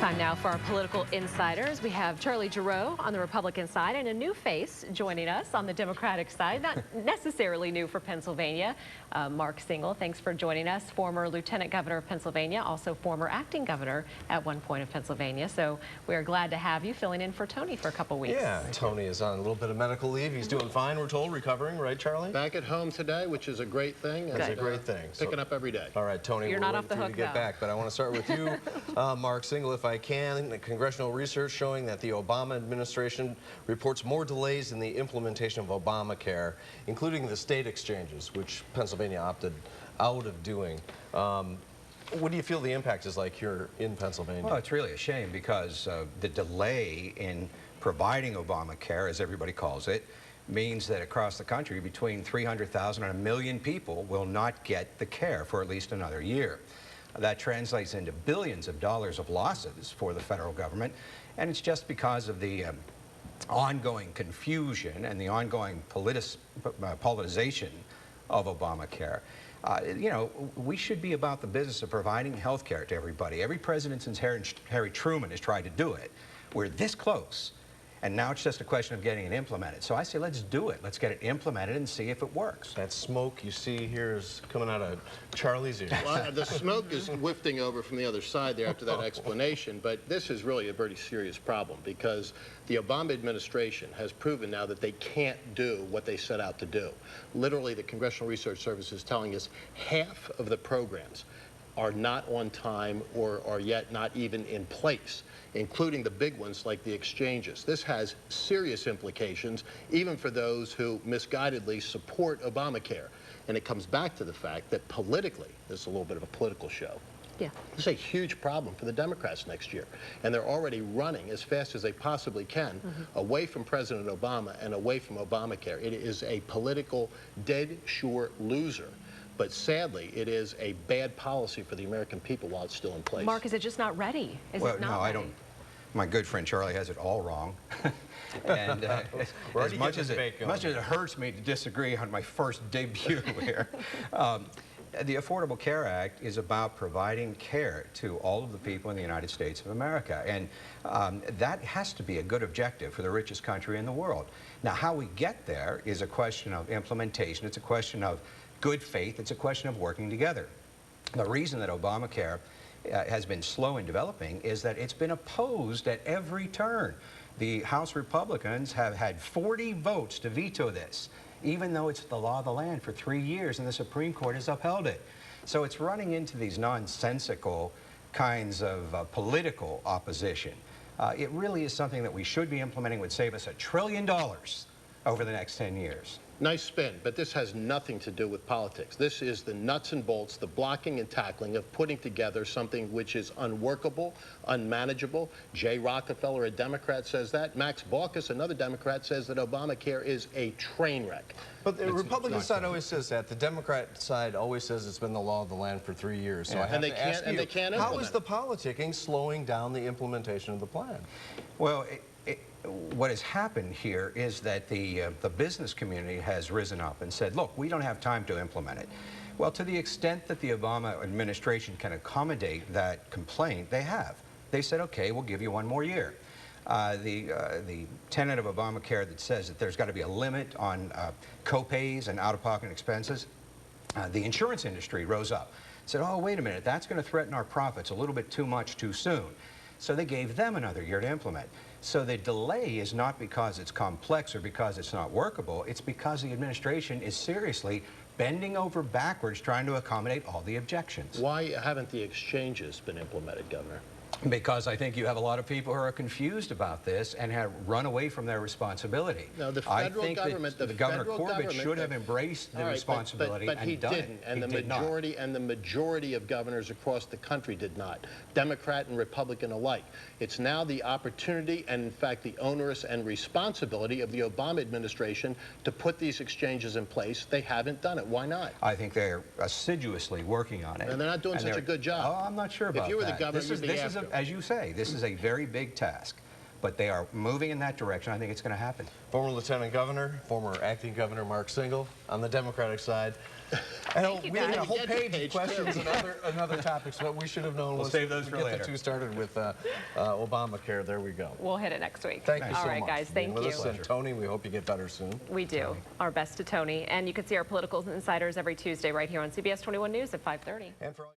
Time now for our political insiders. We have Charlie Giroux on the Republican side and a new face joining us on the Democratic side. Not necessarily new for Pennsylvania. Mark Singal, thanks for joining us. Former Lieutenant Governor of Pennsylvania, also former acting governor at one point of Pennsylvania. So we are glad to have you filling in for Tony for a couple weeks. Yeah, Tony is on a little bit of medical leave. He's doing fine, we're told, recovering, right, Charlie? Back at home today, which is a great thing. It's a great thing. Picking up every day. All right, Tony, You're not off the hook, to get back, but I want to start with you, Mark Singal, if I can. The congressional research showing that the Obama administration reports more delays in the implementation of Obamacare, including the state exchanges, which Pennsylvania opted out of doing. What do you feel the impact is like here in Pennsylvania? Well, it's really a shame because the delay in providing Obamacare, as everybody calls it, means that across the country between 300,000 and 1 million people will not get the care for at least another year. That translates into billions of dollars of losses for the federal government, and it's just because of the ongoing confusion and the ongoing politicization of Obamacare. You know, we should be about the business of providing health care to everybody. Every president since Harry Truman has tried to do it. We're this close, and now it's just a question of getting it implemented. So I say let's do it. Let's get it implemented and see if it works. That smoke you see here is coming out of Charlie's ears. Well, the smoke is wafting over from the other side there after that explanation, but this is really a very serious problem because the Obama administration has proven now that they can't do what they set out to do. Literally, the Congressional Research Service is telling us half of the programs are not on time or are yet not even in place, including the big ones like the exchanges. This has serious implications, even for those who misguidedly support Obamacare. And it comes back to the fact that politically, this is a little bit of a political show. Yeah. This is a huge problem for the Democrats next year. And they're already running as fast as they possibly can away from President Obama and away from Obamacare. It is a political dead sure loser. But sadly, it is a bad policy for the American people while it's still in place. Mark, is it just not ready? Is well, it not no, ready? I don't. My good friend Charlie has it all wrong. And as much as it hurts me to disagree on my first debut here, the Affordable Care Act is about providing care to all of the people in the United States of America. And that has to be a good objective for the richest country in the world. Now, how we get there is a question of implementation. It's a question of good faith. It's a question of working together. The reason that Obamacare has been slow in developing is that it's been opposed at every turn. The House Republicans have had 40 votes to veto this, even though it's the law of the land for 3 years and the Supreme Court has upheld it. So it's running into these nonsensical kinds of political opposition. It really is something that we should be implementing, would save us $1 trillion over the next 10 years. Nice spin, but this has nothing to do with politics. This is the nuts and bolts, the blocking and tackling of putting together something which is unworkable, unmanageable. Jay Rockefeller, a Democrat, says that. Max Baucus, another Democrat, says that Obamacare is a train wreck. But the Republican side always says that. The Democrat side always says it's been the law of the land for 3 years. So I have to ask you, how is the politicking slowing down the implementation of the plan? Well, what has happened here is that the business community has risen up and said, look, we don't have time to implement it. Well, to the extent that the Obama administration can accommodate that complaint, they have. They said, okay, we'll give you 1 more year. The tenet of Obamacare that says that there's got to be a limit on co-pays and out-of-pocket expenses, the insurance industry rose up. Said, oh, wait a minute, that's going to threaten our profits a little bit too much too soon. So they gave them another year to implement. So the delay is not because it's complex or because it's not workable. It's because the administration is seriously bending over backwards trying to accommodate all the objections. Why haven't the exchanges been implemented, Governor? Because I think you have a lot of people who are confused about this and have run away from their responsibility. No, the federal government, the Governor Corbett should have embraced the responsibility but he didn't, and the majority of governors across the country did not, Democrat and Republican alike. It's now the opportunity and, in fact, the onerous and responsibility of the Obama administration to put these exchanges in place. They haven't done it. Why not? I think they're assiduously working on it. And they're not doing such a good job. Oh, I'm not sure about that. If you were the governor, you'd be after them. As you say, this is a very big task, but they are moving in that direction. I think it's going to happen. Former Lieutenant Governor, former Acting Governor Mark Singal on the Democratic side. And Thank you, we had a guys. whole Get to page of page questions and other topics. What we should have known was save those for get later. the two started with Obamacare. There we go. We'll hit it next week. Thank you so All right, much guys, for being thank with you. us. And Tony, we hope you get better soon. We do. Our best to Tony. And you can see our Political Insiders every Tuesday right here on CBS 21 News at 5:30. And for all